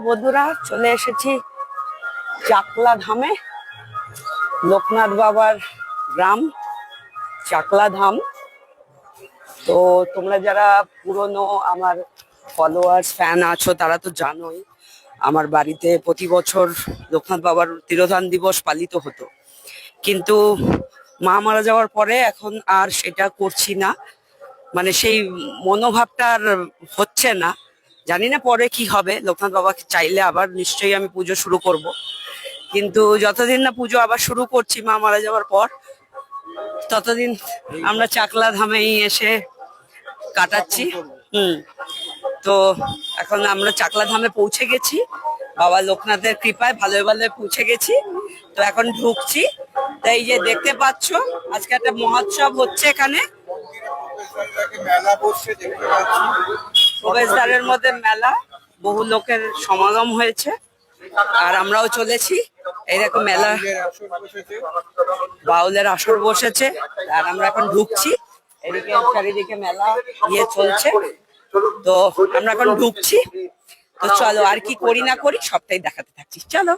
বন্ধুরা চলে এসেছি চাকলা ধামে, লোকনাথ বাবার গ্রাম চাকলা ধাম। তো তোমরা যারা পুরনো আমার ফলোয়ার্স ফ্যান আছো তারা তো জানোই আমার বাড়িতে প্রতি বছর লোকনাথ বাবার তিরোধান দিবস পালিত হতো, কিন্তু মা মারা যাওয়ার পরে এখন আর সেটা করছি না। মানে সেই মনোভাবটা আর হচ্ছে না। জানি না পরে কি হবে, লোকনাথ বাবাকে চাইলে আবার নিশ্চয়ই আমি পুজো শুরু করব, কিন্তু যতদিন না পুজো আবার শুরু করছি মা মারা যাওয়ার পর, ততদিন আমরা চাকলা ধামেই এসে কাটাচ্ছি। তো এখন আমরা চাকলা ধামে পৌঁছে গেছি, বাবা লোকনাথের কৃপায় ভালোই ভালোই পৌঁছে গেছি। তো এখন ঢুকছি। তাই এই যে দেখতে পাচ্ছ আজকে একটা মহোৎসব হচ্ছে এখানে, প্রবেশদ্বারের মধ্যে মেলা, বহু লোকের সমাগম হয়েছে আর আমরাও চলেছি। এইরকম মেলা, বাউলের আসর বসেছে আর আমরা এখন ঢুকছি। এদিকে চারিদিকে মেলা চলছে, তো আমরা এখন ঢুকছি। তো চলো আর কি করি না করি সবটাই দেখাতে থাকছি, চলো।